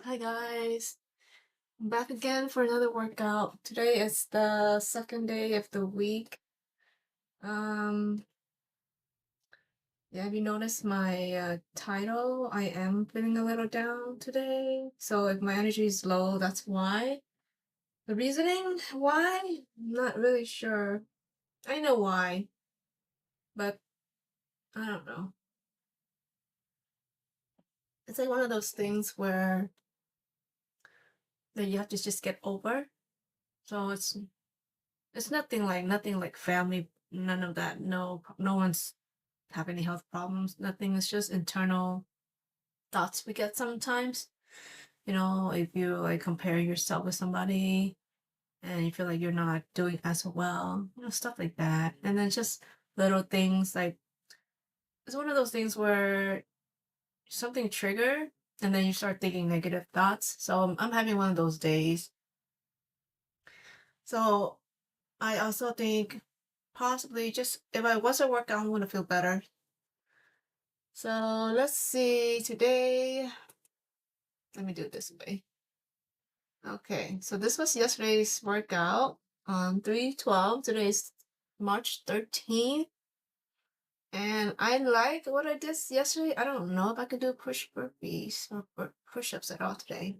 Hi guys, I'm back again for another workout. Today is the second day of the week. Um, yeah, have you noticed my title? I am feeling a little down today. So if my energy is low, that's why. The reasoning why? I'm not really sure. I know why, but I don't know. It's like one of those things where that you have to just get over. So it's nothing like family, none of that. No one's have any health problems, nothing. It's just internal thoughts we get sometimes. If you like compare yourself with somebody and you feel like you're not doing as well, stuff like that. And then just little things like it's one of those things where something trigger and then you start thinking negative thoughts. So I'm having one of those days. So I also think possibly just if I was to work out, I'm gonna feel better. So let's see today. Let me do it this way. Okay, so this was yesterday's workout on 3/12. Today's March 13th. And I like what I did yesterday. I don't know if I could do burpees or push-ups at all today.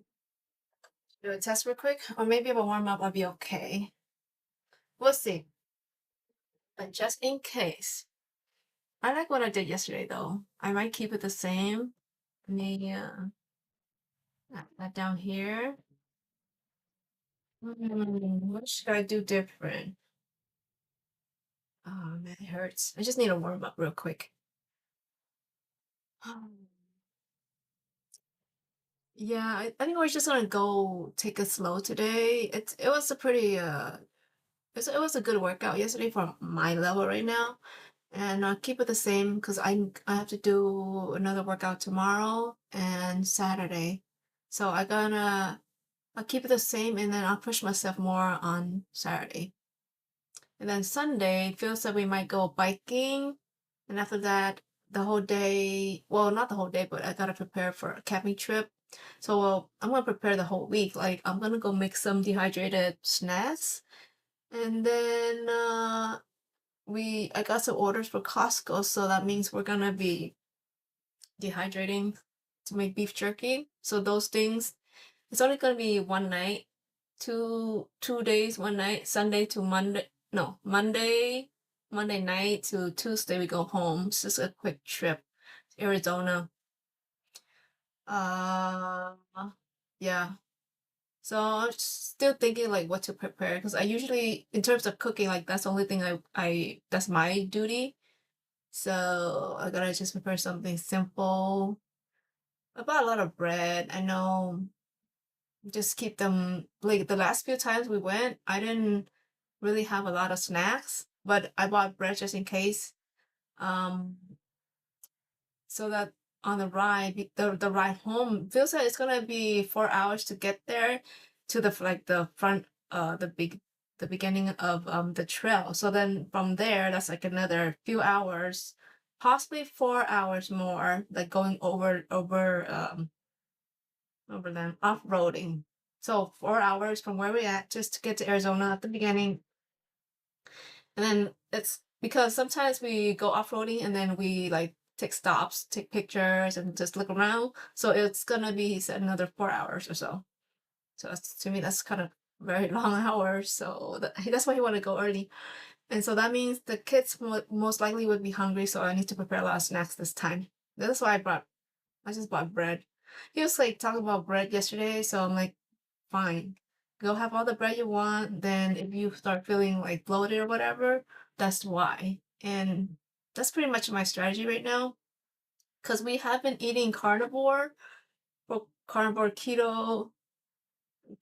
Do a test real quick, or maybe if I warm up, I'll be okay. We'll see. But just in case, I like what I did yesterday though. I might keep it the same. Let me that down here. What should I do different? Oh man, it hurts. I just need to warm up real quick. Yeah, I think we're just gonna go take it slow today. It was a pretty it was a good workout yesterday for my level right now, and I'll keep it the same because I have to do another workout tomorrow and Saturday, so I'll keep it the same and then I'll push myself more on Saturday. And then Sunday feels like we might go biking. And after that, the whole day, well, not the whole day, but I gotta prepare for a camping trip. So I'm gonna prepare the whole week. Like I'm gonna go make some dehydrated snacks. And then I got some orders for Costco, so that means we're gonna be dehydrating to make beef jerky. So those things, it's only gonna be one night, two days, one night, Sunday to Monday. No, Monday night to Tuesday we go home. It's just a quick trip to Arizona. Uh, yeah. So I'm still thinking like what to prepare because I usually, in terms of cooking, like that's the only thing I that's my duty. So I gotta just prepare something simple. I bought a lot of bread. I know, just keep them like the last few times we went, I didn't really have a lot of snacks, but I bought bread just in case. Um, so that on the ride, the ride home feels like it's gonna be 4 hours to get there to the front, the beginning of the trail. So then from there, that's like another few hours, possibly 4 hours more, like going over them off-roading. So 4 hours from where we at just to get to Arizona at the beginning. And then it's because sometimes we go off-roading and then we like take stops, take pictures and just look around. So it's gonna be, he said, another 4 hours or so. So that's, to me, that's kind of very long hours. So that's why he want to go early. And so that means the kids most likely would be hungry. So I need to prepare a lot of snacks this time. That's why I just bought bread. He was like talking about bread yesterday. So I'm like, fine. Go have all the bread you want. Then if you start feeling like bloated or whatever, that's why. And that's pretty much my strategy right now. Because we have been eating carnivore or carnivore keto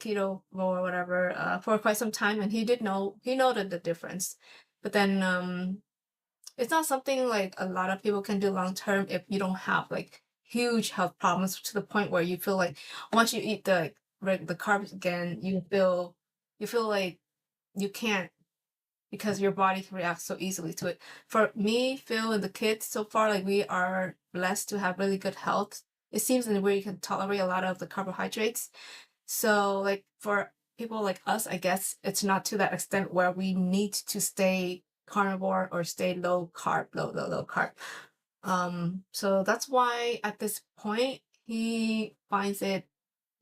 or whatever for quite some time, and he noted the difference. But then it's not something like a lot of people can do long term if you don't have like huge health problems to the point where you feel like once you eat the carbs again, you feel like you can't because your body can react so easily to it. For me, Phil, and the kids, so far, like we are blessed to have really good health. it seems in a way you can tolerate a lot of the carbohydrates. So like for people like us, I guess it's not to that extent where we need to stay carnivore or stay low carb, low carb. So that's why at this point he finds it,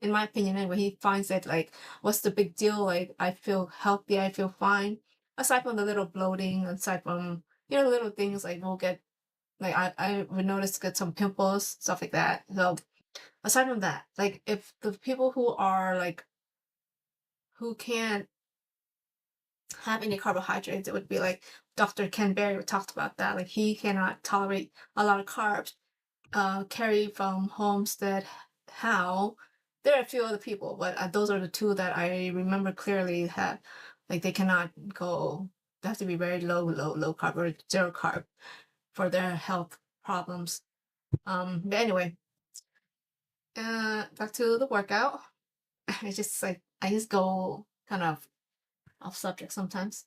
in my opinion anyway, he finds it like, what's the big deal? Like I feel healthy, I feel fine. Aside from the little bloating, aside from, little things like we'll get, like I would notice get some pimples, stuff like that. So aside from that, like if the people who are like, who can't have any carbohydrates, it would be like Dr. Ken Berry talked about that. Like he cannot tolerate a lot of carbs. Carrie from Homestead How. There are a few other people, but those are the two that I remember clearly had, like they cannot go, they have to be very low carb or zero carb for their health problems. But anyway, back to the workout. I just like, I just go kind of off subject sometimes.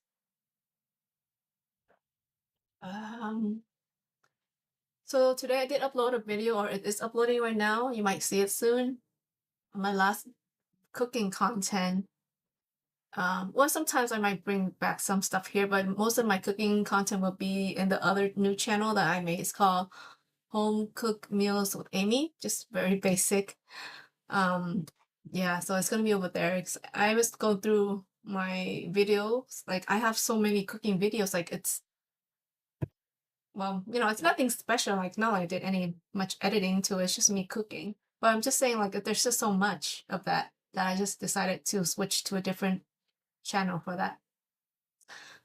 Um, so today I did upload a video, or it is uploading right now. You might see it soon. My last cooking content. Well, sometimes I might bring back some stuff here, but most of my cooking content will be in the other new channel that I made. It's called Home Cook Meals with Amy, just very basic. Um, yeah, so it's gonna be over there. I was going through my videos. Like I have so many cooking videos. Like it's, well, it's nothing special. Like not like I did any much editing to it. It's just me cooking. But I'm just saying like there's just so much of that I just decided to switch to a different channel for that.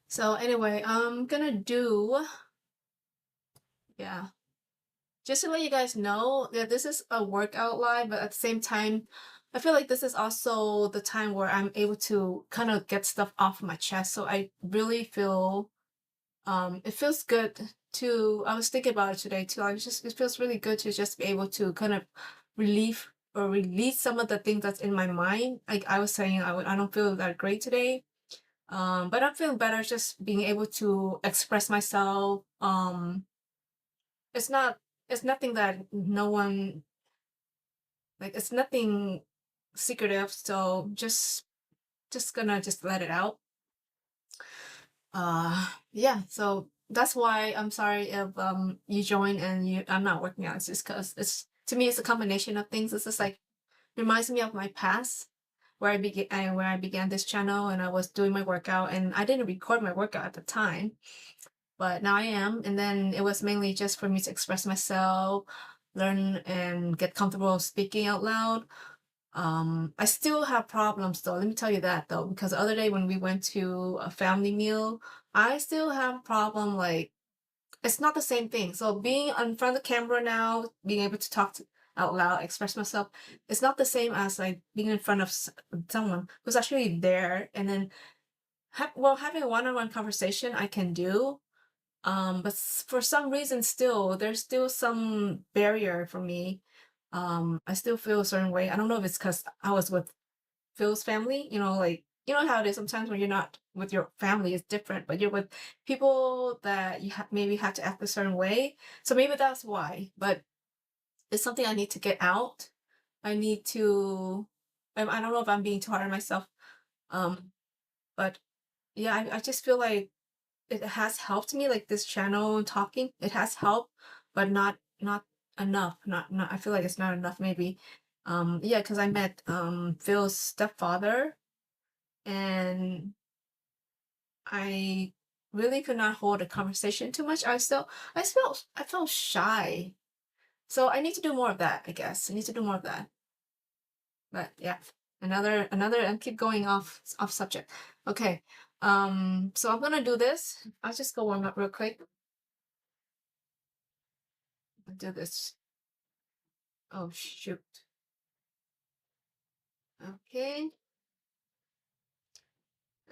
So anyway, I'm gonna do, yeah, just to let you guys know that this is a workout live, but at the same time, I feel like this is also the time where I'm able to kind of get stuff off my chest. So I really feel, it feels good to, I was thinking about it today too. It feels really good to just be able to kind of relieve or release some of the things that's in my mind. Like I was saying, I don't feel that great today. But I'm feeling better just being able to express myself. It's not, it's nothing that no one, like, it's nothing secretive. So just gonna just let it out. Yeah, so that's why I'm sorry if, you join and I'm not working out. It's just cause to me, it's a combination of things. It's just like, reminds me of my past where I began this channel and I was doing my workout and I didn't record my workout at the time. But now I am. And then it was mainly just for me to express myself, learn and get comfortable speaking out loud. I still have problems though. Let me tell you that though, because the other day when we went to a family meal, I still have a problem. Like it's not the same thing. So being in front of the camera now, being able to out loud, express myself, it's not the same as like being in front of someone who's actually there. And then, having a one-on-one conversation, I can do. But for some reason, there's still some barrier for me. I still feel a certain way. I don't know if it's because I was with Phil's family, like, how it is sometimes when you're not with your family, it's different, but you're with people that you maybe have to act a certain way. So maybe that's why, but it's something I need to get out. I need to, I don't know if I'm being too hard on myself. But yeah, I just feel like it has helped me, like this channel talking, it has helped, but not enough. Not I feel like it's not enough maybe. Yeah, because I met Phil's stepfather and I really could not hold a conversation too much. I felt shy. So I need to do more of that, I guess. I need to do more of that. But yeah, another and keep going off subject. Okay. So I'm gonna do this. I'll just go warm up real quick. I'll do this. Oh shoot. Okay.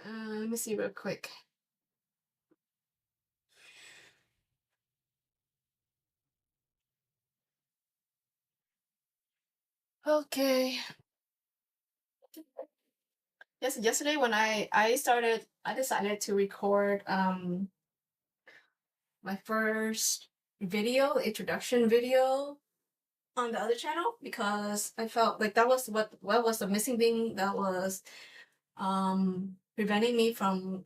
Let me see real quick. Okay. Yes, yesterday when I decided to record my first video, introduction video. on the other channel because I felt like that was what was the missing thing that was preventing me from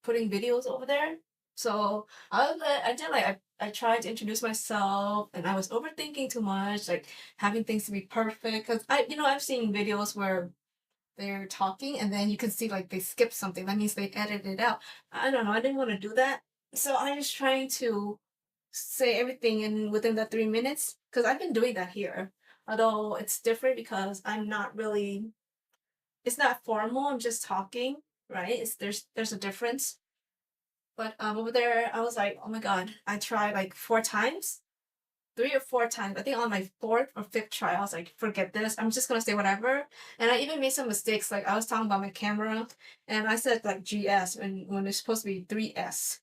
putting videos over there. So I did like I tried to introduce myself and I was overthinking too much, like having things to be perfect. Because I've seen videos where they're talking and then you can see like they skip something. That means they edited it out. I don't know. I didn't want to do that. So I was trying to say everything in within the 3 minutes because I've been doing that here. Although it's different because I'm not really, it's not formal. I'm just talking, right? There's a difference. But over there, I was like, oh my god, I tried like 4 times, 3 or 4 times. I think on my fourth or fifth try, I was like, forget this. I'm just gonna say whatever. And I even made some mistakes. Like I was talking about my camera, and I said like GS when it's supposed to be 3S.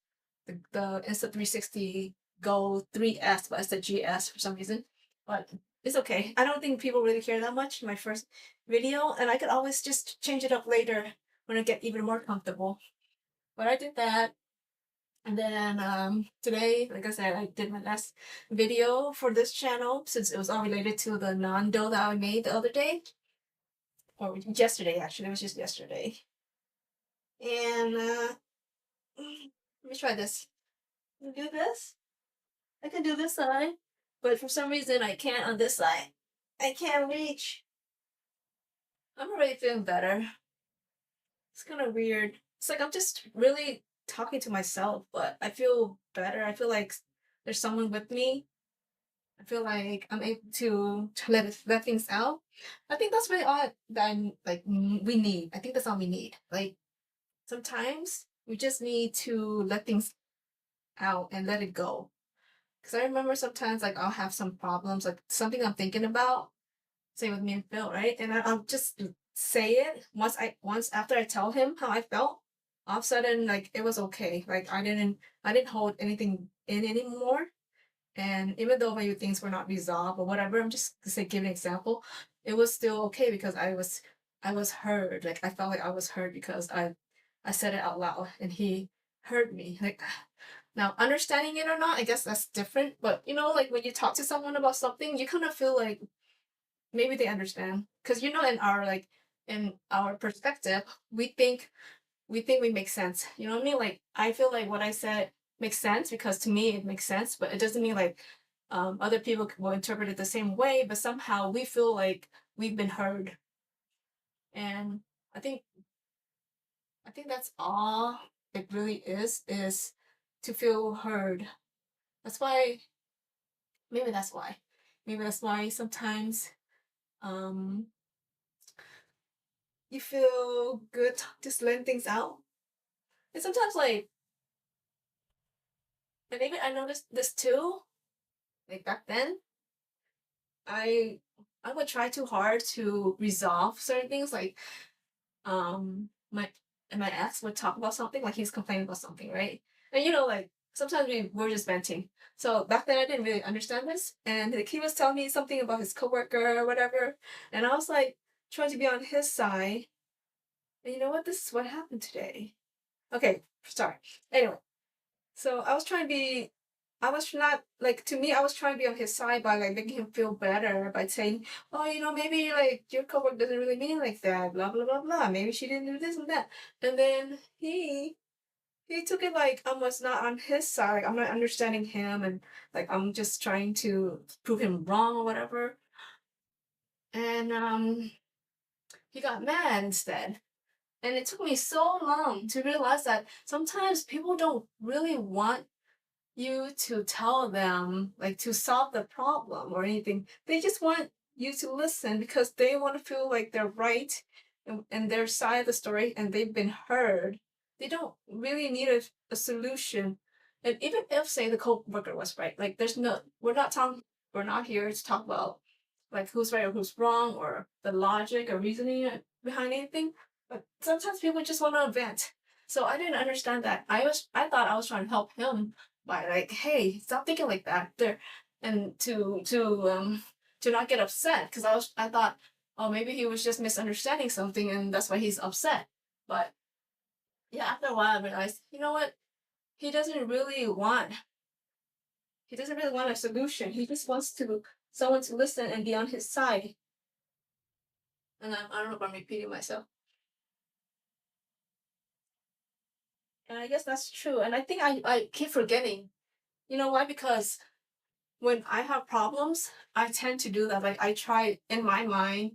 The Insta 360 Go 3S, but I said GS for some reason. But it's okay. I don't think people really care that much in my first video, and I could always just change it up later when I get even more comfortable. But I did that. And then today, like I said, I did my last video for this channel since it was all related to the non-dough that I made the other day. Or yesterday, actually. It was just yesterday. And let me try this. Can I do this? I can do this side. But for some reason, I can't on this side. I can't reach. I'm already feeling better. It's kind of weird. It's like I'm just really talking to myself, but I feel better. I feel like there's someone with me. I feel like I'm able to let things out. I think that's really all that we need. I think that's all we need. Like sometimes we just need to let things out and let it go. Because I remember sometimes like I'll have some problems, like something I'm thinking about. Same with me and Phil, right? And I'll just say it once after I tell him how I felt. All of a sudden, like it was okay. Like I didn't hold anything in anymore. And even though maybe things were not resolved or whatever, I'm just to say give an example, it was still okay because I was heard. Like I felt like I was heard because I said it out loud and he heard me. Like now understanding it or not, I guess that's different. But like when you talk to someone about something, you kind of feel like maybe they understand. Because in our perspective, we think we make sense. You know what I mean? Like I feel like what I said makes sense because to me it makes sense, but it doesn't mean like other people will interpret it the same way. But somehow we feel like we've been heard, and I think I think that's all it really is to feel heard. That's why maybe that's why maybe that's why sometimes um you feel good just letting things out, and sometimes like and maybe I noticed this too. Like back then, I I would try too hard to resolve certain things. Like my ex would talk about something, like he's complaining about something, right? And like sometimes we're just venting. So back then I didn't really understand this, and like he was telling me something about his coworker or whatever, and I was like trying to be on his side. And you know what? This is what happened today. Okay, sorry. Anyway, so I was not like to me. I was trying to be on his side by like making him feel better by saying, "Oh, maybe like your coworker doesn't really mean like that." Blah blah blah blah. Maybe she didn't do this and that. And then he took it like I was not on his side. Like I'm not understanding him, and like I'm just trying to prove him wrong or whatever. And he got mad instead. And it took me so long to realize that sometimes people don't really want you to tell them like to solve the problem or anything. They just want you to listen because they want to feel like they're right and their side of the story and they've been heard. They don't really need a solution. And even if say the co-worker was right, like we're not here to talk about like who's right or who's wrong or the logic or reasoning behind anything. But sometimes people just want to vent. So I didn't understand that. I thought I was trying to help him by like, hey, stop thinking like that. There, and to not get upset because I thought, oh, maybe he was just misunderstanding something and that's why he's upset. But yeah, after a while I realized, you know what? He doesn't really want he doesn't really want a solution. He just wants to someone to listen and be on his side. And I don't know if I'm repeating myself. And I guess that's true. And I think I keep forgetting. You know why? Because when I have problems, I tend to do that. Like I try in my mind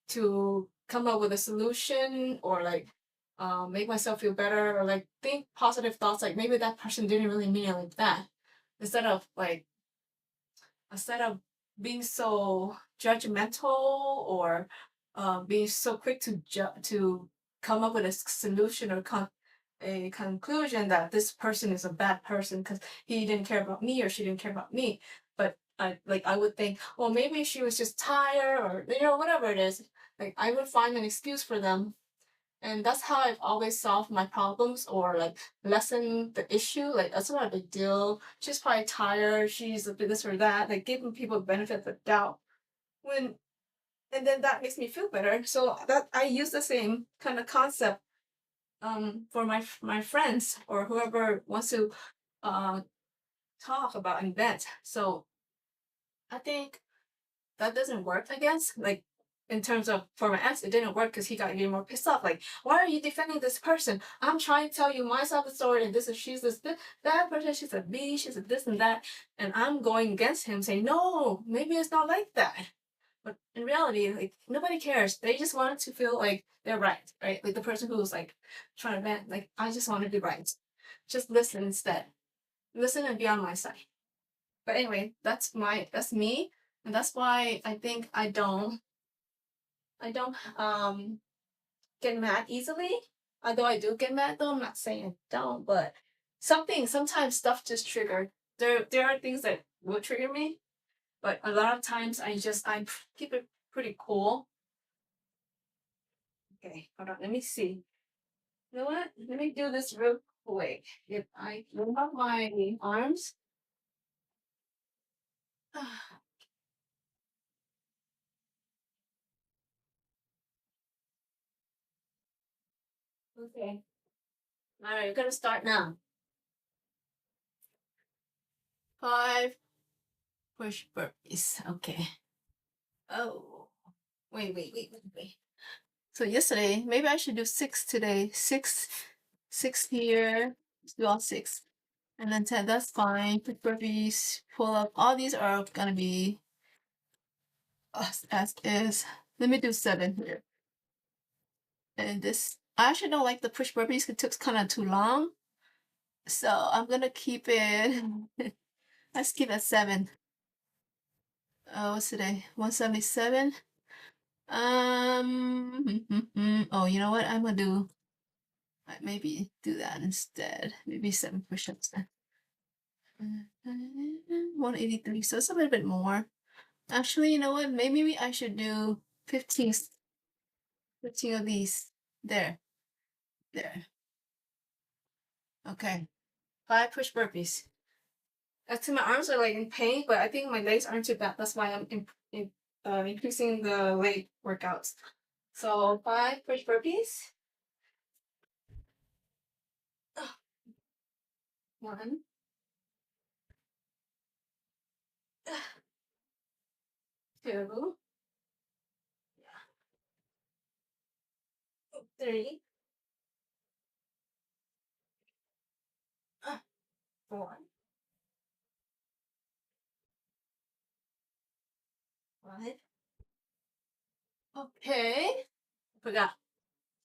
to come up with a solution or like make myself feel better or like think positive thoughts like maybe that person didn't really mean it like that instead of like instead of being so judgmental or being so quick to come up with a solution or a conclusion that this person is a bad person because he didn't care about me or she didn't care about me. But I would think, well, maybe she was just tired or whatever it is. Like I would find an excuse for them, and that's how I've always solved my problems or like lessen the issue. Like that's not a big deal. She's probably tired. She's a bit this or that. Like giving people benefit of the doubt. When and then that makes me feel better. So that I use the same kind of concept for my friends or whoever wants to uh talk about an event. So I think that doesn't work against like in terms of for my ex it didn't work because he got even more pissed off like why are you defending this person, I'm trying to tell you my side of the story and this is she's this that person, she's a b, she's a this and that, and I'm going against him saying no maybe it's not like that. But in reality like nobody cares, they just want to feel like they're right, like the person who's like trying to vent like I just want to be right, just listen instead, listen and be on my side. But anyway, that's me, and that's why I think I don't get mad easily. Although I do get mad though, I'm not saying I don't, but sometimes stuff just trigger. There are things that will trigger me, but a lot of times I keep it pretty cool. Okay, hold on, let me see. You know what? Let me do this real quick. If I move up my arms. Okay. All right, we're gonna start now. 5 push burpees. Okay. Oh, wait. So yesterday, maybe I should do 6 today. Six here. Let's do all 6. And then 10, that's fine. Push burpees, pull up. All these are gonna be as is. Let me do 7 here. And this, I actually don't like the push burpees. It took kind of too long. So I'm gonna keep it. Let's keep it at 7. What's today? 177. Oh, you know what? I'm gonna do. Maybe do that instead. Maybe 7 push-ups then. 183. So it's a little bit more. Actually, you know what? Maybe I should do 15, 15 of these. There. Okay. 5 push burpees. Actually, my arms are like in pain, but I think my legs aren't too bad. That's why I'm increasing the leg workouts. So 5 push burpees. 1, 2, 3, 4, 5. Okay. Forgot.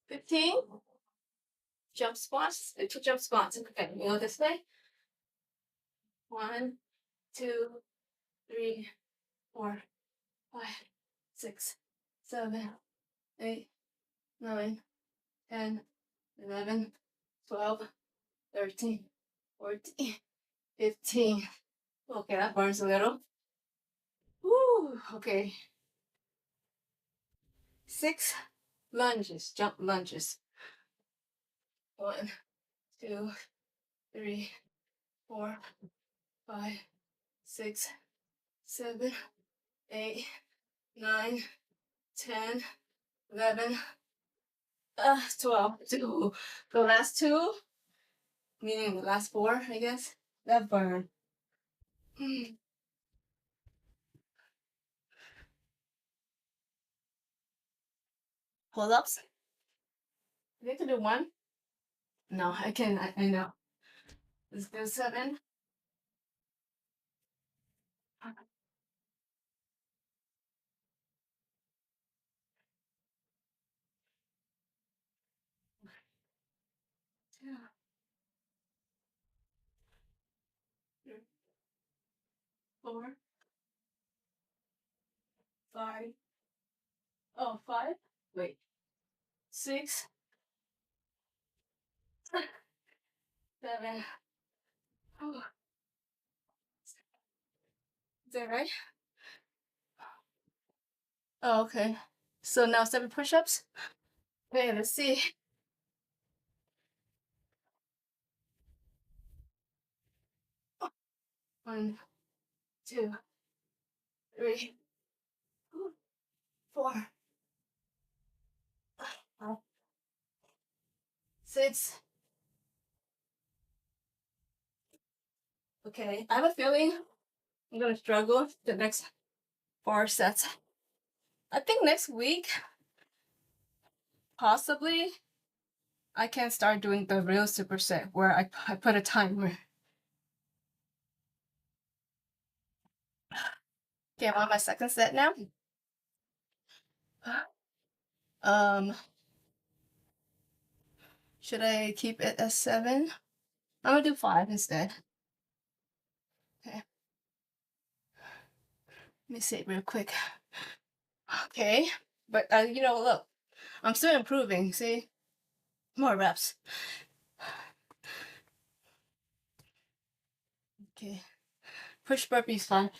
15 jump squats. 2 jump squats. Okay, we go this way. 1, 2, 3, 4, 5, 6, 7, 8, 9, 10, 11, 12, 13, 14, 15. Okay, that burns a little. Woo, okay. 6 lunges, jump lunges. 1, 2, 3, 4, 5, 6, 7, 8, 9, 10, 11, 12. The last 2, meaning the last 4, I guess, that burn. Pull-ups. I need to do one. No, I can. I know. Let's do 7. Two, 3, 4, 5. Oh, 5. Wait. 6, 7. Oh, is that right? Oh, okay. So now 7 push-ups. Okay, let's see. 1, 2, 3, 4, 5, 6. Okay, I have a feeling I'm gonna struggle the next 4 sets. I think next week, possibly, I can start doing the real superset where I put a timer. Okay, I'm on my second set now. Should I keep it as 7? I'm gonna do 5 instead. Okay. Let me see it real quick. Okay, but you know, look, I'm still improving. See, more reps. Okay, push burpees 5.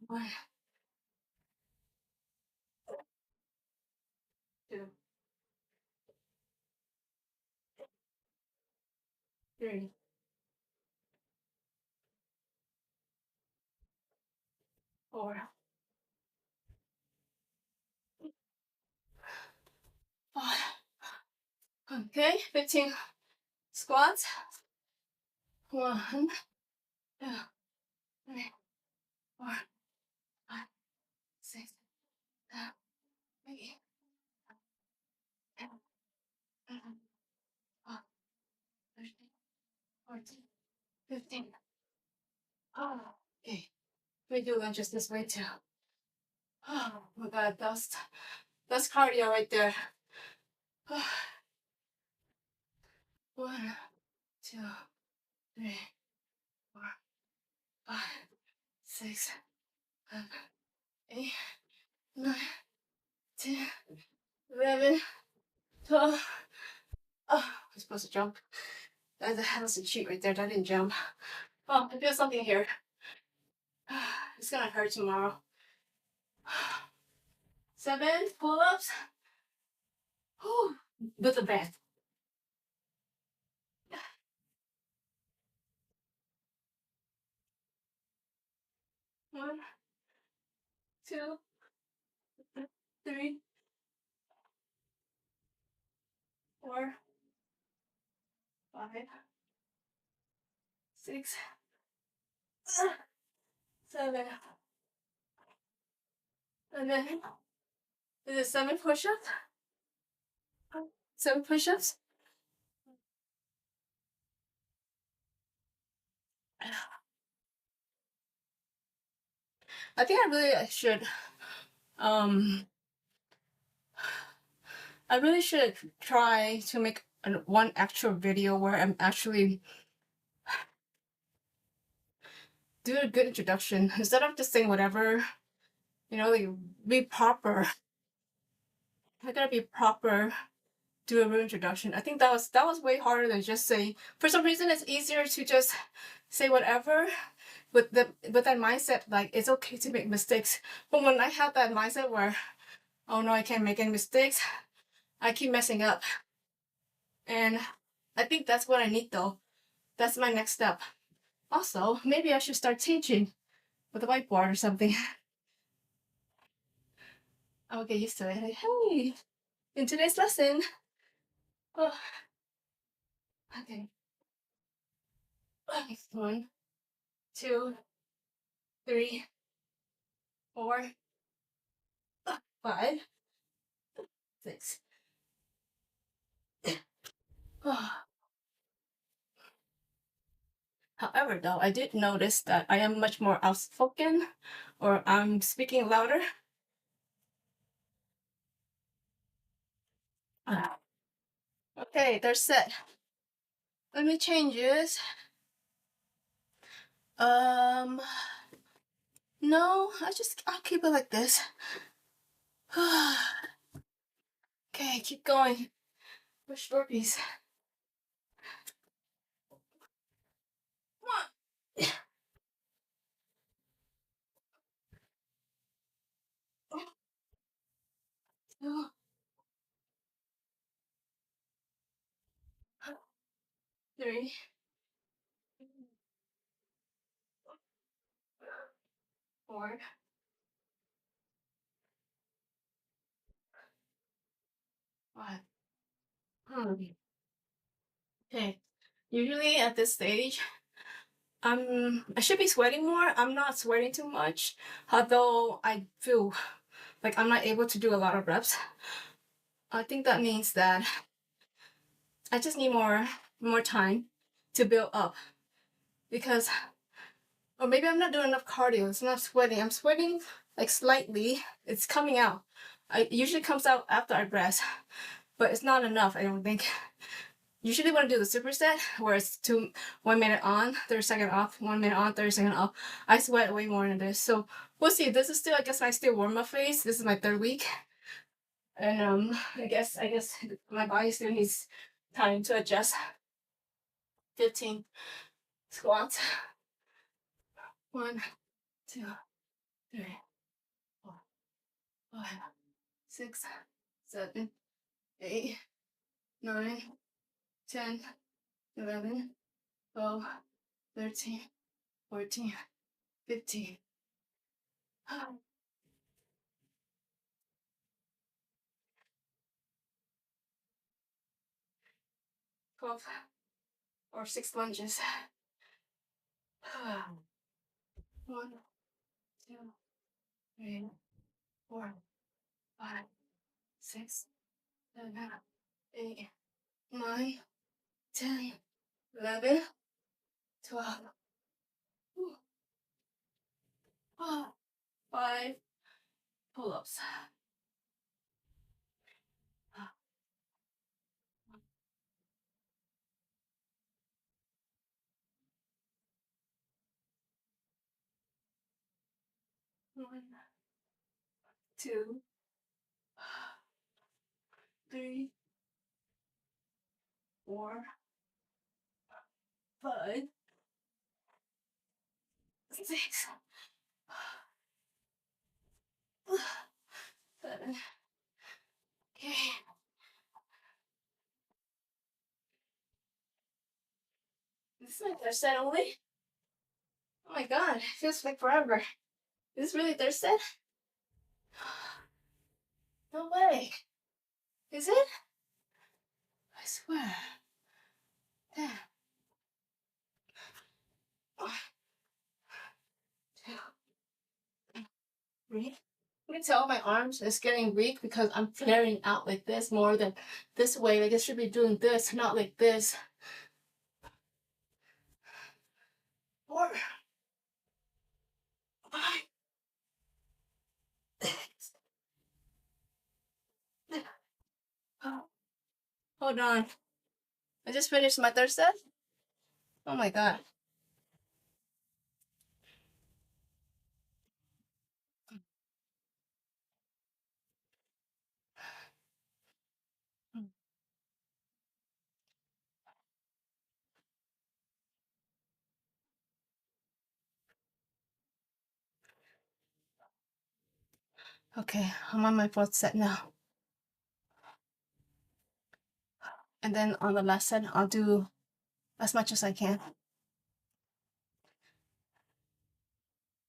1, 2, 3, 4, 5. Okay, 15 squats. 1, 2, 3, 4, 5, 6, 7, 8, 10, 11, 12, 13, 14, 15. Oh, okay. We do lunges this way too. Oh my god, that's cardio right there. 1, 2, 3, 4, 5, 6, 7, 8, 9, 10, 11, 12. Oh, I'm supposed to jump. That was a cheat right there. That didn't jump. Oh, I feel something here. It's gonna hurt tomorrow. 7 pull-ups. With the band. 1, 2, 3, 4, 5, 6, 7. And then is it 7 push-ups? 7 push-ups? I think I really should try to make one actual video where I'm actually do a good introduction instead of just saying whatever, you know, like be proper. I gotta be proper, do a real introduction. I think that was way harder than just say. For some reason, it's easier to just say whatever with that mindset, like it's okay to make mistakes. But when I have that mindset where, oh no, I can't make any mistakes, I keep messing up. And I think that's what I need though. That's my next step. Also, maybe I should start teaching with a whiteboard or something. I'll get used to it. Like, hey, in today's lesson. Oh, okay. 1, 2, 3, 4, 5, 6. However, though, I did notice that I am much more outspoken, or I'm speaking louder. Okay, they're set. Let me change this. No, I'll keep it like this. Okay, keep going. Push burpees. 1, 2, 3, 4, 5. Okay. Usually at this stage, I should be sweating more. I'm not sweating too much, although I feel like I'm not able to do a lot of reps. I think that means that I just need more time to build up, because, or maybe I'm not doing enough cardio. It's not sweating. I'm sweating like slightly. It's coming out. It usually comes out after I rest, but it's not enough, I don't think. Usually when I do the superset, where it's 1 minute on, 30-second off, 1 minute on, 30-second off, I sweat way more than this. So we'll see. This is still, I guess, my still warm up phase. This is my 3rd week, and I guess my body still needs time to adjust. 15 squats. 1, 2, 3, 4, 5, 6, 7, 8, 9, 10, 11, 12, 13, 14, 15. 12 or 6 lunges. 1, 2, 3, 4, 5, 6, 7, 8, 9, 10, 11, 12. 5 pull-ups. 1, 2, 3, 4, 5, 6, 7. Okay. This is my 3rd set only. Oh my god, it feels like forever. Is this really 3rd set? No way. Is it? I swear. Damn. 1, 2, 3. You can tell my arms is getting weak because I'm flaring out like this more than this way. Like I should be doing this, not like this. 4, 5. Oh, hold on. I just finished my 3rd set. Oh my god. Okay, I'm on my 4th set now. And then on the last set, I'll do as much as I can.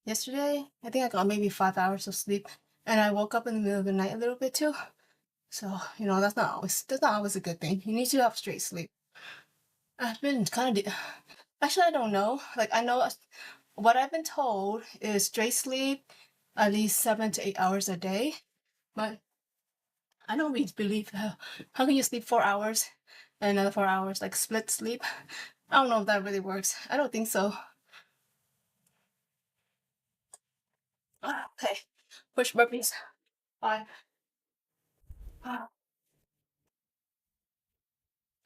Yesterday, I think I got maybe 5 hours of sleep, and I woke up in the middle of the night a little bit too. So, that's not always a good thing. You need to have straight sleep. I've been kind of Actually, I don't know. Like, I know what I've been told is straight sleep at least 7 to 8 hours a day. But I don't really believe how can you sleep 4 hours and another 4 hours, like split sleep? I don't know if that really works. I don't think so. Okay, push burpees. 5. Ah,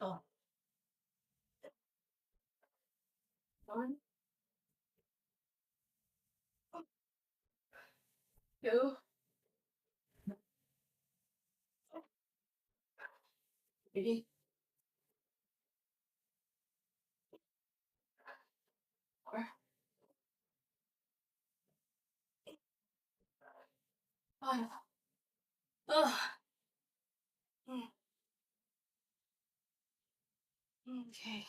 oh, 1, 2, 3, 4, 5. Oh, okay.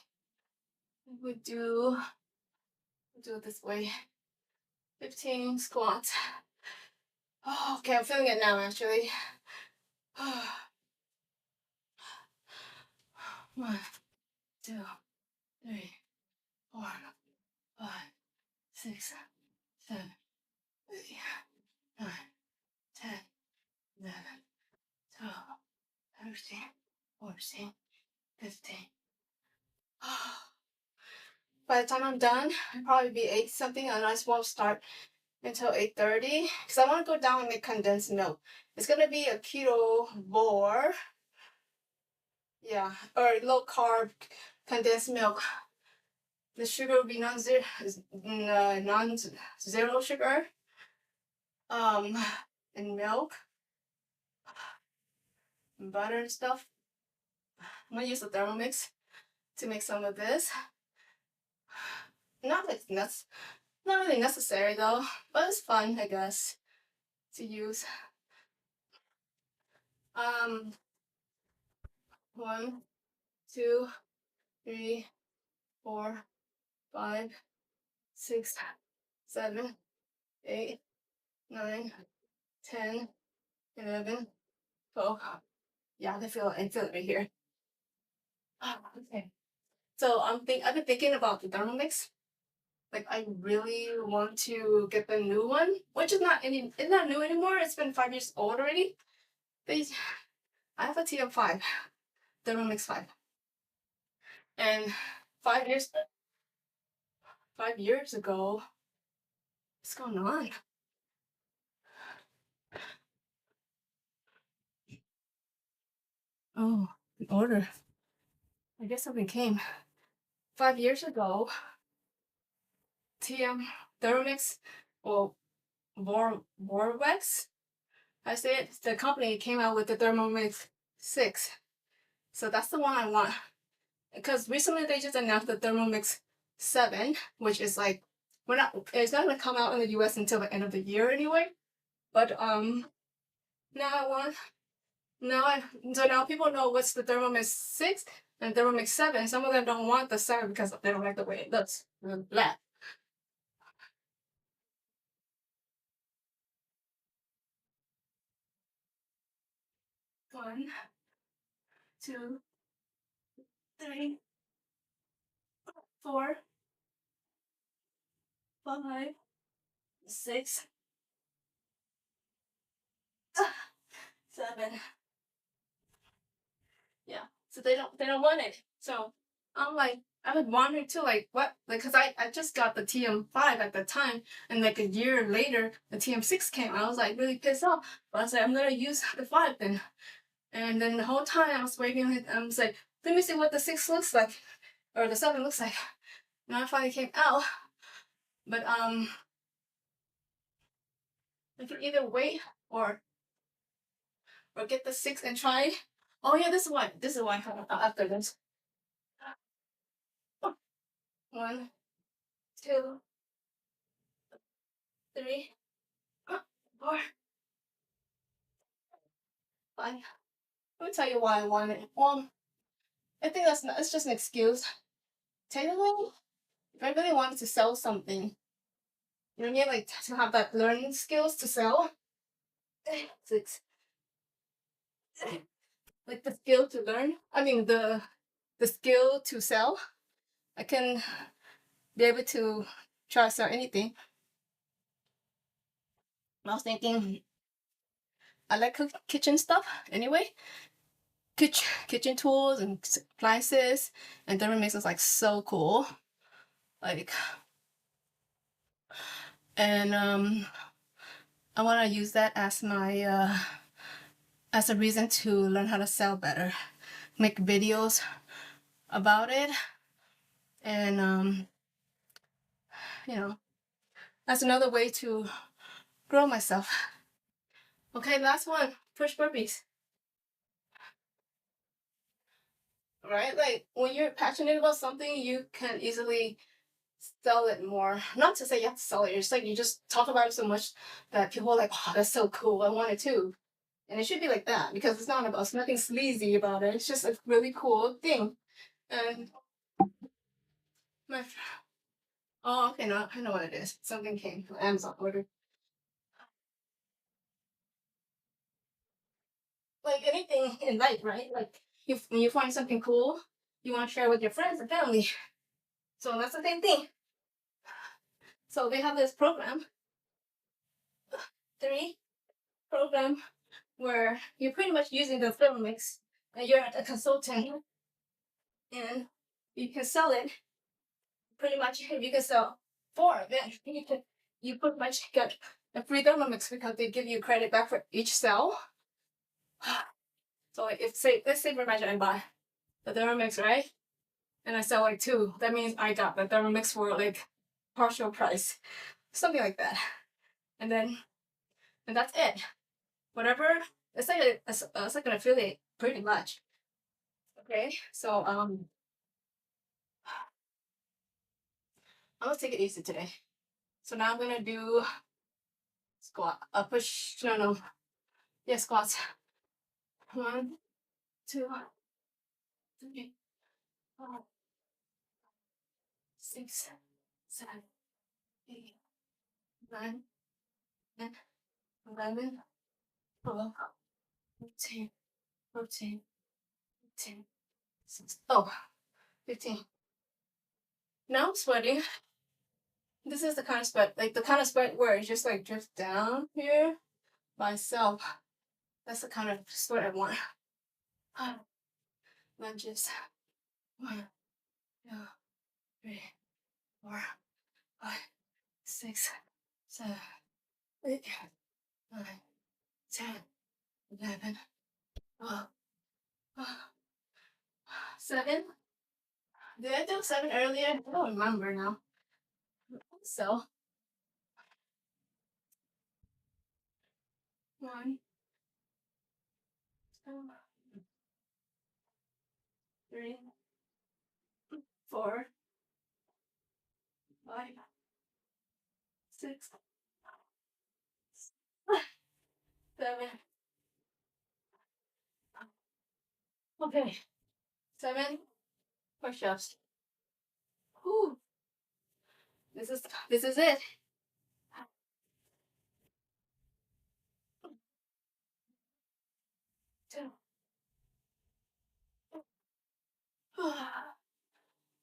We do it this way. 15 squats. Oh, okay, I'm feeling it now actually. 1, 2, 3, 4, 5, 6, 7, 8, 9, 10, 11, 12, 13, 14, 15. By the time I'm done, it'll probably be 8 something, and I just won't start until 8:30 because I want to go down and make condensed milk. It's gonna be a keto or or low carb condensed milk. The sugar will be non-zero sugar. And milk and butter and stuff. I'm gonna use the Thermomix to make some of this. Not like that's not really necessary though, but it's fun, I guess, to use. 1, 2, 3, 4, 5, 6, 7, 8, 9, 10, 11, 12. Yeah, I feel it right here. Okay. So I've been thinking about the Thermomix. Like I really want to get the new one, which is it's not new anymore. It's been 5 years old already. But I have a TM5, Thermomix 5, and 5 years 5 years ago, what's going on? Oh, an order. I guess something came. 5 years ago, TM Thermomix, well, Vorwex, I say it. The company came out with the Thermomix 6, so that's the one I want. Because recently they just announced the Thermomix 7, which is like it's not gonna come out in the US until the end of the year anyway. But now I want now I so now people know what's the Thermomix 6 and Thermomix 7. Some of them don't want the 7 because they don't like the way it looks. Blah. 1, 2, 3, 4, 5, 6, 7. Yeah. So they don't want it. So I'm like I was wondering too, like what, like, cause I just got the TM5 at the time, and like a year later the TM6 came. I was like really pissed off, but I was like I'm gonna use the 5 then. And then the whole time I was waiting, I was like, let me see what the 6 looks like, or the 7 looks like. And I finally came out, but I can either wait or get the 6 and try. Oh yeah, this is why after this. 1, 2, 3, 4, 5. Let me tell you why I want it. Well, I think it's just an excuse. Technically, if I really wanted to sell something, you know what I mean? Like to have that learning skills to sell. 6. Like the skill to learn. I mean the skill to sell. I can be able to try to sell anything. I was thinking, I like kitchen stuff anyway. Kitchen tools and appliances, and Thermomix is like so cool. Like, and I want to use that as my as a reason to learn how to sell better, make videos about it, and you know, that's another way to grow myself. Okay, last one, push burpees. Right? Like when you're passionate about something, you can easily sell it more. Not to say you have to sell it, it's like you just talk about it so much that people are like, oh, that's so cool, I want it too. And it should be like that because it's not about, it's nothing sleazy about it. It's just a really cool thing. And my, oh, okay, no, I know what it is. Something came from Amazon order. Like anything in life, right? Like when you find something cool, you want to share with your friends and family. So that's the same thing. So they have this program, 3 program, where you're pretty much using the Thermomix and you're a consultant and you can sell it pretty much. You can sell 4 of it. You pretty much get a free Thermomix because they give you credit back for each sell. So like if say let's say for imagine I buy the Thermomix, right? And I sell like 2, that means I got the Thermomix for like partial price. Something like that. And that's it. Whatever, it's like an affiliate pretty much. Okay, so I'm gonna take it easy today. So now I'm gonna do squat. Push. No. Yeah, squats. 1, 2, 3, 4, 6, 7, 8, 9, 10, 11, 12, 13, 14, 15, 16. Oh, 15. Now I'm sweating. This is the kind of sweat, like the kind of sweat where it just like drifts down here by itself. That's the kind of sweat I want. Lunges. 1, 2, 3, 4, 5, 6, 7, 8, 9, 10, 11, 12, 7. Did I do 7 earlier? I don't remember now. So 1, 2, 3, 4, 5, 6, 7. Okay, 7 push-ups. Whew. This is it. 2,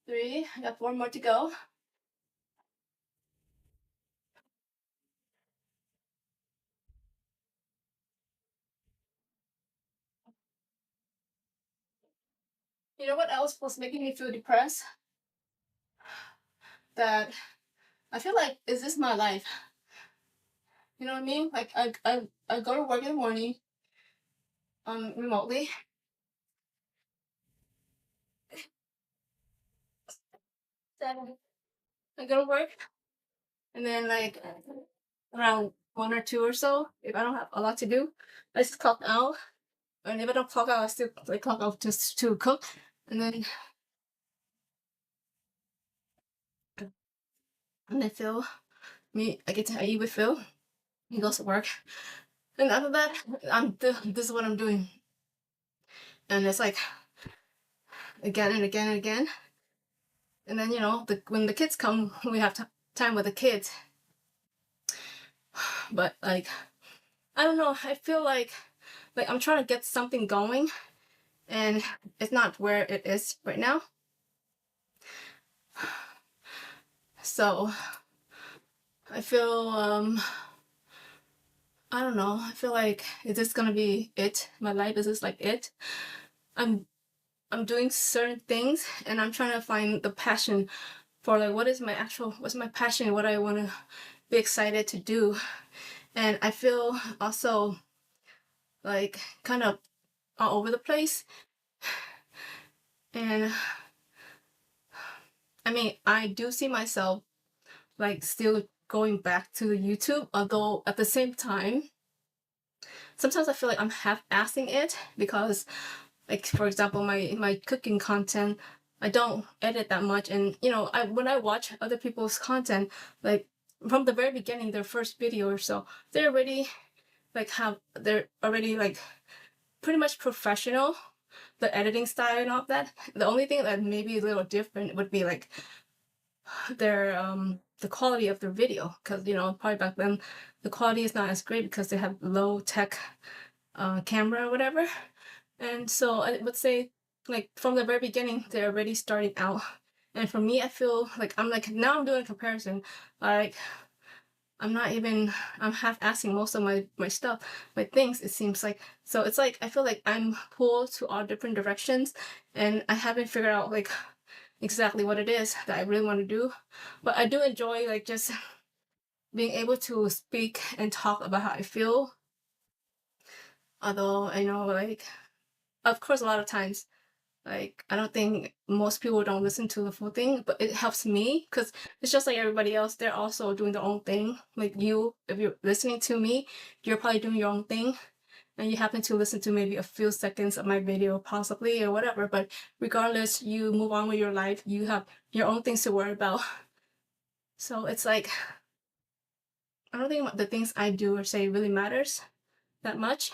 3. I got 4 more to go. You know what else was making me feel depressed? That I feel like, is this my life? You know what I mean? Like I go to work in the morning, remotely. 7. I go to work, and then like around 1 or 2 or so, if I don't have a lot to do, I just clock out. And if I don't clock out, I still like clock out just to cook, and then Phil, I get to eat with Phil. He goes to work, and after that, this is what I'm doing, and it's like again and again and again. And then when the kids come, we have time with the kids. But like, I don't know. I feel like I'm trying to get something going, and it's not where it is right now. So I feel I don't know. I feel like is this gonna be it? My life is just like it. I'm I'm doing certain things and I'm trying to find the passion for like what's my passion, what I want to be excited to do. And I feel also like kind of all over the place. And I mean, I do see myself like still going back to the YouTube, although at the same time, sometimes I feel like I'm half-assing it because, like for example, my cooking content, I don't edit that much, and you know, when I watch other people's content, like from the very beginning, their first video or so, they're already like pretty much professional, the editing style and all that. The only thing that may be a little different would be like their the quality of their video, because you know probably back then the quality is not as great because they have low tech camera or whatever. And so I would say like from the very beginning they're already starting out. And for me, I feel like I'm like now I'm doing a comparison. Like I'm not even I'm half-assing most of my stuff, my things, it seems like. So it's like I feel like I'm pulled to all different directions and I haven't figured out like exactly what it is that I really want to do. But I do enjoy like just being able to speak and talk about how I feel. Although I know like of course a lot of times like I don't think most people don't listen to the full thing, but it helps me because it's just like everybody else, they're also doing their own thing. Like you, if you're listening to me, you're probably doing your own thing and you happen to listen to maybe a few seconds of my video possibly or whatever, but regardless, you move on with your life, you have your own things to worry about. So it's like I don't think the things I do or say really matters that much.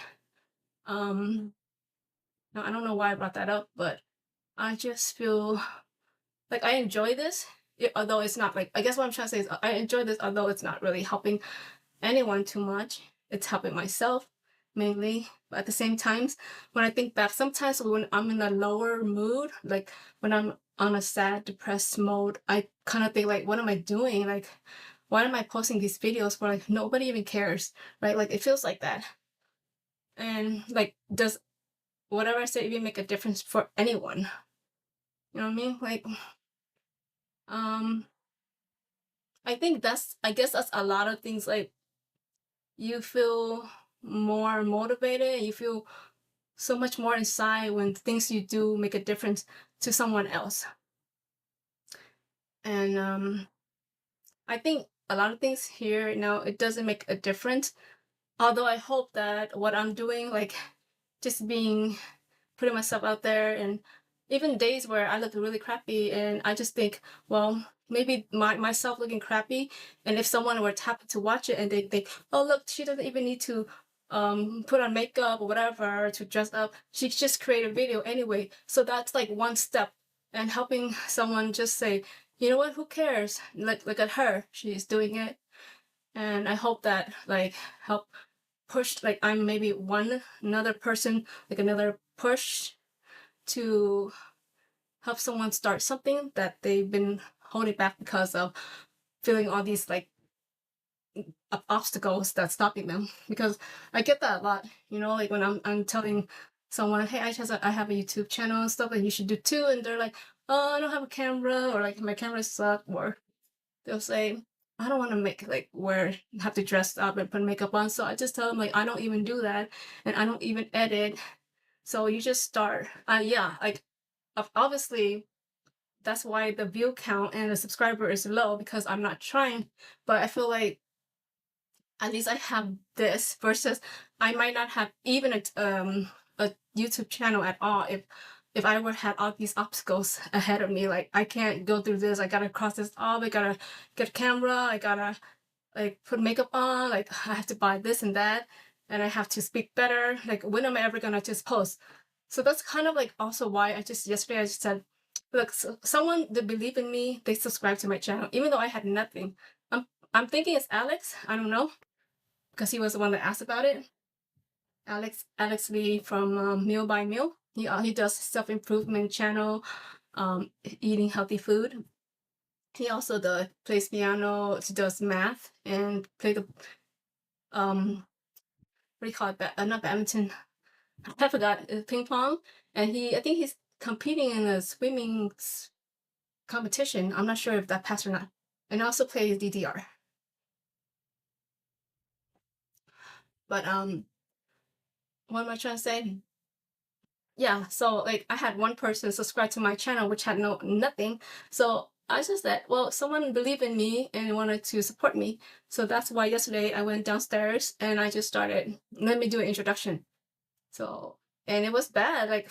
Now I don't know why I brought that up, but I just feel like I enjoy this, although it's not like I guess what I'm trying to say is I enjoy this, although it's not really helping anyone too much. It's helping myself mainly. But at the same times, when I think back, sometimes when I'm in a lower mood, like when I'm on a sad, depressed mode, I kind of think like, what am I doing? Like, why am I posting these videos where like nobody even cares, right? Like it feels like that. And like, does whatever I say even make a difference for anyone? You know what I mean? Like, um, I guess that's a lot of things like you feel more motivated, you feel so much more inside when things you do make a difference to someone else. And I think a lot of things here now it doesn't make a difference. Although I hope that what I'm doing, like just being putting myself out there, and even days where I look really crappy and I just think, well, maybe myself looking crappy, and if someone were to happen to watch it and they think, oh look, she doesn't even need to put on makeup or whatever to dress up, she just create a video anyway. So that's like one step, and helping someone just say, you know what, who cares, look at her, she's doing it. And I hope that like help push, like I'm maybe one another person, like another push to help someone start something that they've been holding back because of feeling all these like obstacles that's stopping them. Because I get that a lot, you know, like when I'm telling someone, hey, I have a YouTube channel and stuff, and you should do too, and they're like, oh, I don't have a camera, or like my camera sucks, or they'll say, I don't want to make like have to dress up and put makeup on. So I just tell them like I don't even do that, and I don't even edit. So you just start. Yeah, like obviously that's why the view count and the subscriber is low, because I'm not trying. But I feel like at least I have this versus I might not have even a YouTube channel at all if I would have all these obstacles ahead of me. Like I can't go through this, I gotta cross this off, I gotta get a camera, I gotta like put makeup on, like I have to buy this and that, and I have to speak better. Like when am I ever gonna just post? So that's kind of like also why yesterday I just said, look, someone that believe in me, they subscribe to my channel, even though I had nothing. I'm thinking it's Alex. I don't know, because he was the one that asked about it. Alex Lee from Meal by Meal. He does self improvement channel, eating healthy food. He also plays piano, does math, and play the what do you call it? Not badminton. I forgot. Ping pong. And I think he's competing in a swimming competition. I'm not sure if that passed or not. And also plays DDR. But what am I trying to say? Yeah, so like I had one person subscribe to my channel which had nothing. So I just said, well, someone believed in me and wanted to support me. So that's why yesterday I went downstairs and I just started, let me do an introduction. So, and it was bad, like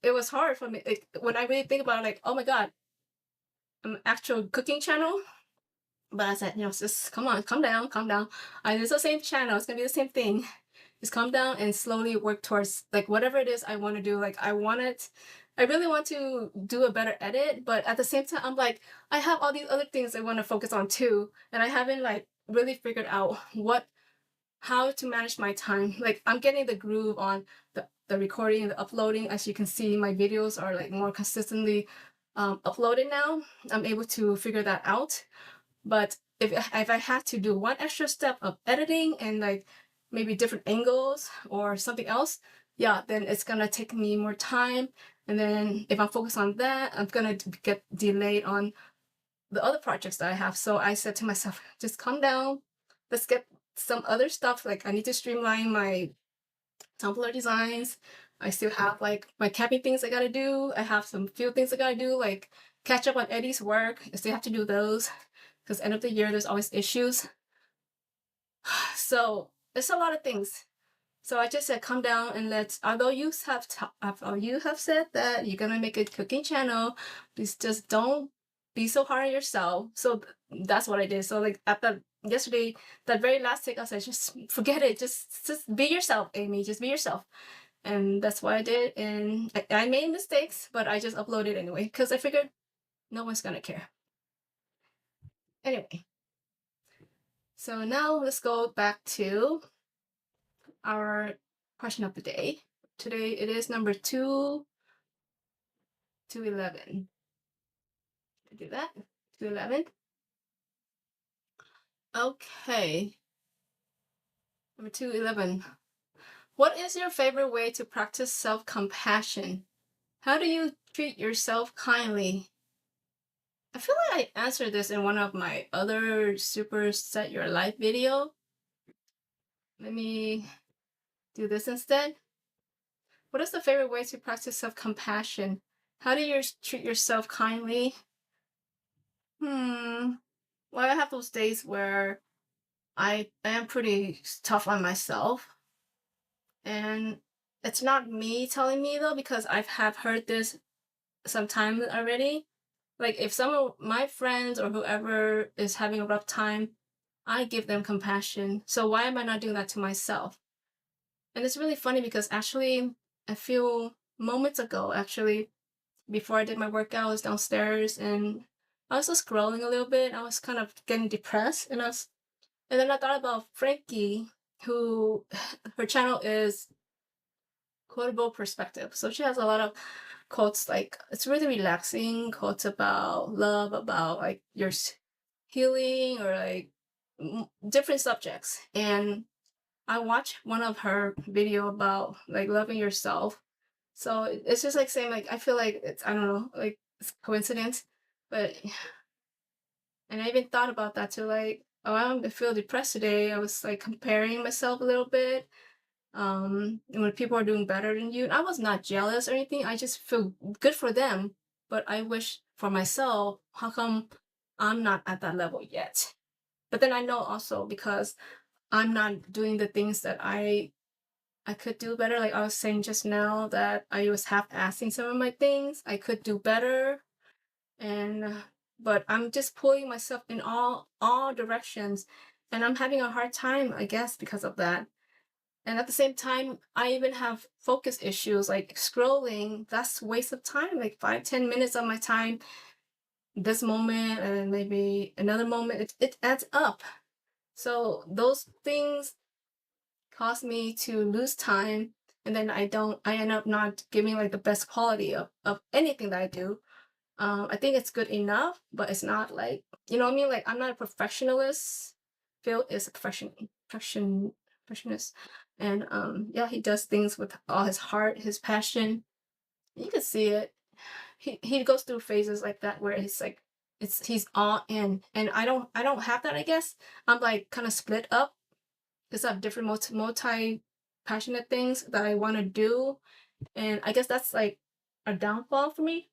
it was hard for me. Like, when I really think about it, like, oh my God, I'm an actual cooking channel. But I said, just come on, calm down, calm down. It's the same channel. It's gonna be the same thing. Just calm down and slowly work towards like whatever it is I want to do. Like I really want to do a better edit, but at the same time, I'm like, I have all these other things I want to focus on too, and I haven't like really figured out how to manage my time. Like I'm getting the groove on the recording, the uploading. As you can see, my videos are like more consistently uploaded now. I'm able to figure that out. But if I had to do one extra step of editing and like maybe different angles or something else, yeah, then it's gonna take me more time. And then if I'm focused on that, I'm gonna get delayed on the other projects that I have. So I said to myself, just calm down. Let's get some other stuff. Like I need to streamline my Tumblr designs. I still have like my camping things I gotta do. I have some few things I gotta do, like catch up on Eddie's work. I still have to do those because end of the year there's always issues. So it's a lot of things. So I just said, calm down and although you have said that you're gonna make a cooking channel, please just don't be so hard on yourself. So that's what I did. So like yesterday, that very last take, I said, just forget it. Just be yourself, Amy. Just be yourself. And that's what I did. And I made mistakes, but I just uploaded anyway because I figured no one's gonna care. Anyway, so now let's go back to our question of the day. Today it is number 211. Do that. 211. Okay. Number 211. What is your favorite way to practice self-compassion? How do you treat yourself kindly? I feel like I answered this in one of my other Super Set Your Life video. Let me do this instead. What is the favorite way to practice self-compassion? How do you treat yourself kindly? Well, I have those days where I am pretty tough on myself. And it's not me telling me though, because I have heard this sometime already. Like if some of my friends or whoever is having a rough time, I give them compassion. So why am I not doing that to myself? And it's really funny because actually a few moments ago, actually, before I did my workout, I was downstairs and I was just scrolling a little bit. I was kind of getting depressed and then I thought about Frankie, who her channel is Quotable Perspective. So she has a lot of quotes, like it's really relaxing quotes about love, about like your healing or like different subjects. And I watched one of her video about like loving yourself. So it's just like saying like I feel like it's, I don't know, like it's coincidence, but and I even thought about that too, like, oh, I feel depressed today. I was like comparing myself a little bit. And when people are doing better than you, and I was not jealous or anything. I just feel good for them. But I wish for myself, how come I'm not at that level yet? But then I know also because I'm not doing the things that I could do better. Like I was saying just now that I was half-assing some of my things. I could do better. And but I'm just pulling myself in all directions. And I'm having a hard time, I guess, because of that. And at the same time, I even have focus issues, like scrolling. That's waste of time, like 5-10 minutes of my time. This moment and maybe another moment, it adds up. So those things cause me to lose time, and then I end up not giving like the best quality of anything that I do. I think it's good enough, but it's not like, you know what I mean? Like I'm not a professionalist. Phil is a professionist. And yeah, he does things with all his heart, his passion. You can see it. He goes through phases like that where he's like he's all in. And I don't have that, I guess. I'm like kind of split up because I have different multi passionate things that I want to do. And I guess that's like a downfall for me.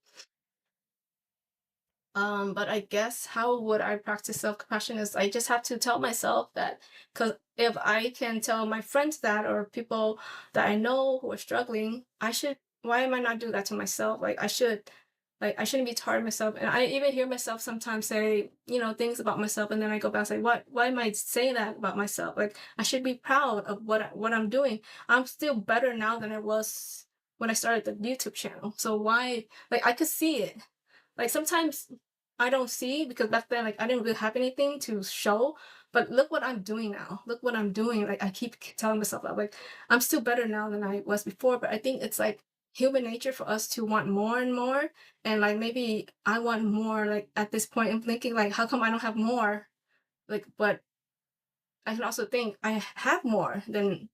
But I guess how would I practice self-compassion is I just have to tell myself that, because if I can tell my friends that or people that I know who are struggling, why am I not doing that to myself? I shouldn't be hard on myself. And I even hear myself sometimes say, things about myself, and then I go back and say, why am I saying that about myself? Like I should be proud of what I'm doing. I'm still better now than I was when I started the YouTube channel. So why, like I could see it, like sometimes I don't see because back then like I didn't really have anything to show. But look what I'm doing now. Look what I'm doing. Like I keep telling myself that like I'm still better now than I was before. But I think it's like human nature for us to want more and more. And like maybe I want more like at this point I'm thinking like how come I don't have more? Like but I can also think I have more than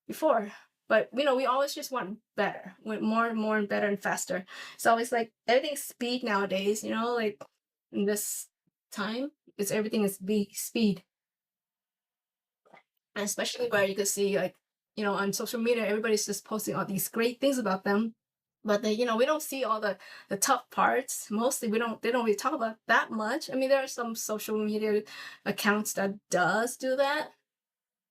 before. But we always just want better, want more and more and better and faster. It's always like everything's speed nowadays, like in this time, it's everything is speed. And especially where you can see like, on social media, everybody's just posting all these great things about them. But we don't see all the tough parts. Mostly they don't really talk about that much. I mean, there are some social media accounts that does do that,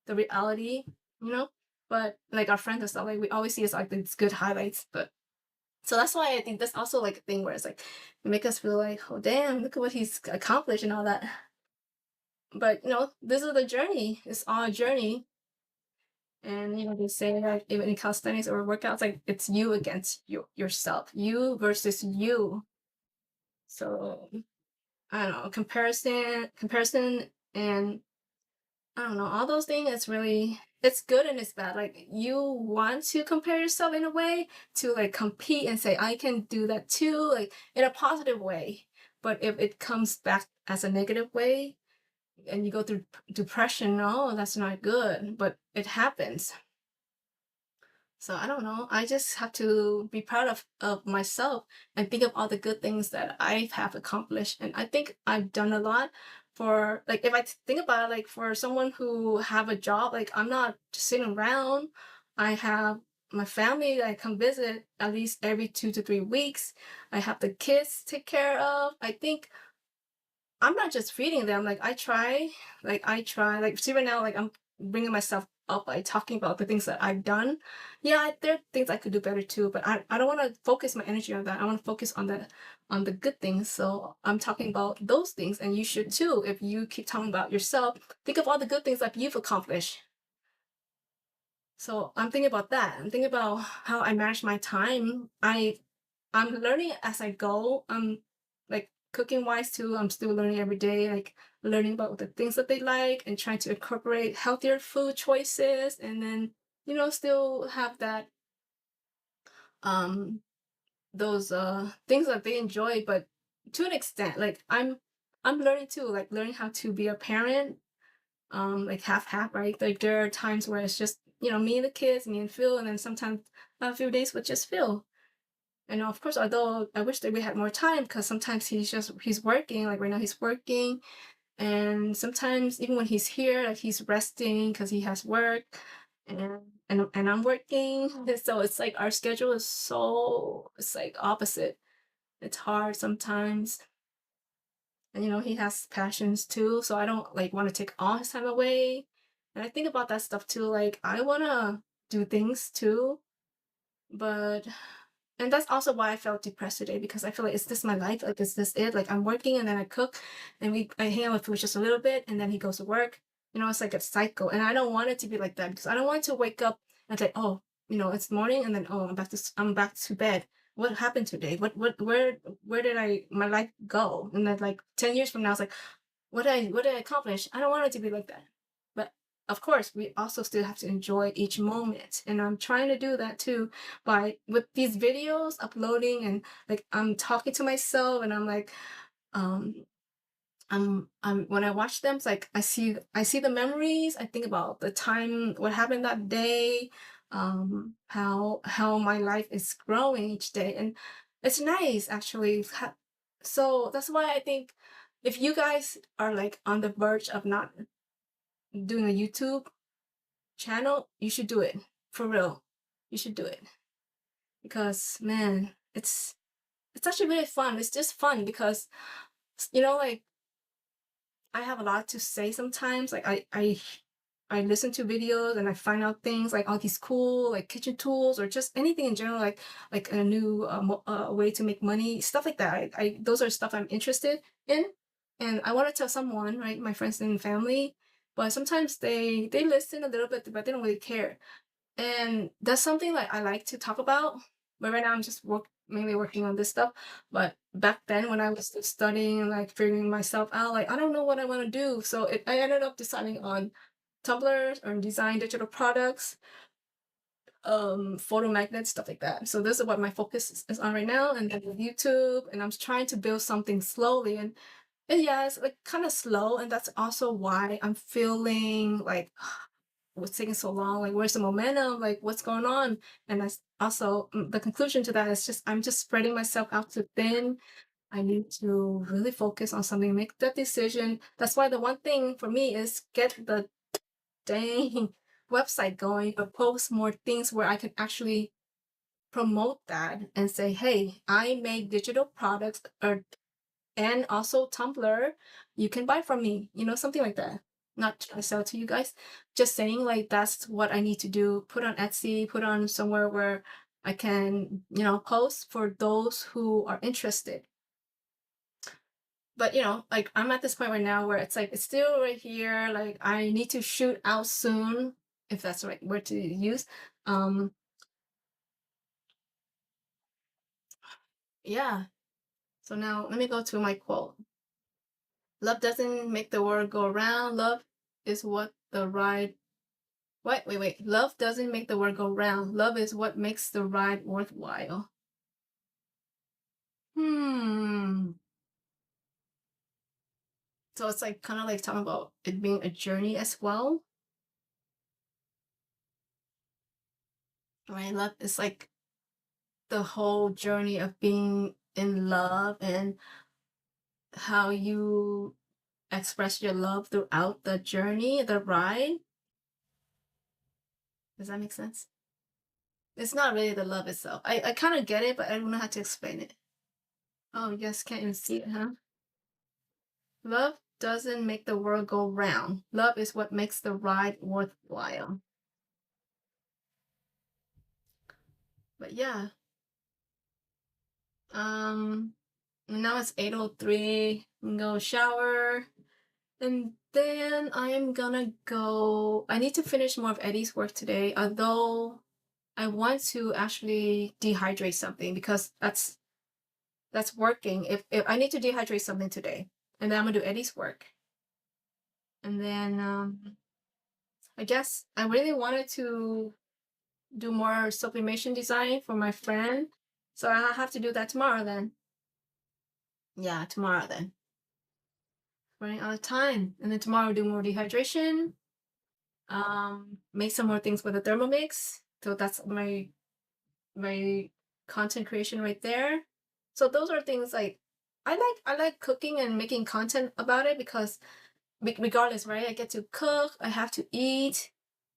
the reality, you know. But like our friends and stuff, like we always see it's like these good highlights. But so that's why I think that's also like a thing where it's like make us feel like, oh damn, look at what he's accomplished and all that. But this is the journey. It's all a journey. And they say like even in calisthenics or workouts, like it's you against yourself, you versus you. So I don't know, comparison, and I don't know, all those things, it's good and it's bad. Like you want to compare yourself in a way to like compete and say, I can do that too, like in a positive way. But if it comes back as a negative way and you go through depression, no, that's not good. But it happens. So I don't know. I just have to be proud of myself and think of all the good things that I have accomplished. And I think I've done a lot for like if I think about it, like for someone who have a job, like I'm not just sitting around. I have my family that I come visit at least every 2 to 3 weeks. I have the kids to take care of. I think I'm not just feeding them. Like see right now, like I'm bringing myself up by talking about the things that I've done. Yeah, there are things I could do better too, but I don't want to focus my energy on that. I want to focus on the good things. So I'm talking about those things, and you should too. If you keep talking about yourself, think of all the good things that you've accomplished. So I'm thinking about that. I'm thinking about how I manage my time. I'm learning as I go. Like cooking wise too. I'm still learning every day. Like learning about the things that they like and trying to incorporate healthier food choices. And then still have that um those things that they enjoy, but to an extent. Like I'm learning too. Like learning how to be a parent. Like half, right? Like there are times where it's just me and the kids, me and Phil, and then sometimes a few days with just Phil. And of course, although I wish that we had more time, because sometimes he's working. Like right now, he's working, and sometimes even when he's here, like he's resting because he has work, and and I'm working. And so it's like our schedule is it's like opposite. It's hard sometimes, and he has passions too. So I don't like want to take all his time away. And I think about that stuff too. Like I wanna do things too, but and that's also why I felt depressed today, because I feel like, is this my life? Like, is this it? Like, I'm working and then I cook and I hang out with Food just a little bit and then he goes to work. It's like a cycle. And I don't want it to be like that, because I don't want to wake up and say, oh, it's morning and then, oh, I'm back to bed. What happened today? Where did my life go? And then like 10 years from now, it's like, what did I accomplish? I don't want it to be like that. But of course, we also still have to enjoy each moment. And I'm trying to do that too by with these videos uploading, and like I'm talking to myself and I'm like, um, I'm when I watch them, it's like I see the memories. I think about the time, what happened that day, how my life is growing each day, and it's nice actually. So that's why I think if you guys are like on the verge of not doing a YouTube channel, you should do it for real. You should do it because man, it's actually really fun. It's just fun because like I have a lot to say sometimes. Like I listen to videos and I find out things like all these cool like kitchen tools or just anything in general, like a new way to make money, stuff like that. I those are stuff I'm interested in, and I want to tell someone, right, my friends and family, but sometimes they listen a little bit, but they don't really care. And that's something like I like to talk about. But right now I'm just mainly working on this stuff. But back then when I was still studying, like figuring myself out, like I don't know what I want to do. So I ended up deciding on Tumblr or design digital products, photo magnets, stuff like that. So this is what my focus is on right now. And then with YouTube, and I'm trying to build something slowly. And yeah, it's like kind of slow. And that's also why I'm feeling like what's taking so long, like where's the momentum, like what's going on. And that's also the conclusion to that is just I'm just spreading myself out too thin. I need to really focus on something, make that decision. That's why the one thing for me is get the dang website going, but post more things where I can actually promote that and say, hey, I make digital products, or and also Tumblr, you can buy from me, something like that. Not trying to sell to you guys, just saying like that's what I need to do. Put on Etsy, put on somewhere where I can, post for those who are interested. But like I'm at this point right now where it's like it's still right here. Like I need to shoot out soon, if that's the right word to use. Yeah. So now let me go to my quote. Love doesn't make the world go round. Love is what the ride. Wait. Love doesn't make the world go round. Love is what makes the ride worthwhile. Hmm. So it's like kind of like talking about it being a journey as well. Right? Love is like the whole journey of being in love and how you express your love throughout the journey, the ride. Does that make sense? It's not really the love itself. I kind of get it, but I don't know how to explain it. Oh, you guys can't even see it, huh? Love doesn't make the world go round. Love is what makes the ride worthwhile. But yeah, um, now it's 8:03. I'm gonna go shower, and then I am gonna go. I need to finish more of Eddie's work today, although I want to actually dehydrate something because that's working. If I need to dehydrate something today, and then I'm gonna do Eddie's work, and then I guess I really wanted to do more sublimation design for my friend, so I have to do that tomorrow then. Yeah, tomorrow then. Running out of time, and then tomorrow do more dehydration. Make some more things with the Thermomix. So that's my content creation right there. So those are things like I like cooking and making content about it because regardless, right? I get to cook, I have to eat,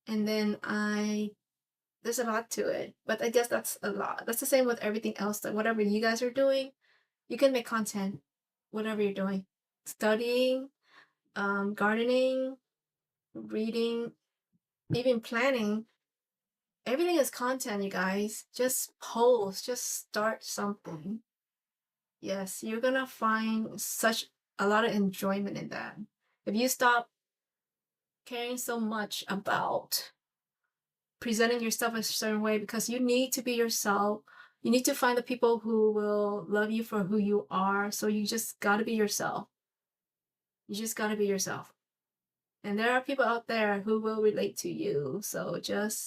and then there's a lot to it. But I guess that's a lot. That's the same with everything else. That whatever you guys are doing, you can make content, whatever you're doing. Studying, gardening, reading, even planning. Everything is content, you guys. Just post, just start something. Yes, you're gonna find such a lot of enjoyment in that. If you stop caring so much about presenting yourself a certain way because you need to be yourself. You need to find the people who will love you for who you are. So you just gotta be yourself. You just gotta be yourself. And there are people out there who will relate to you. So just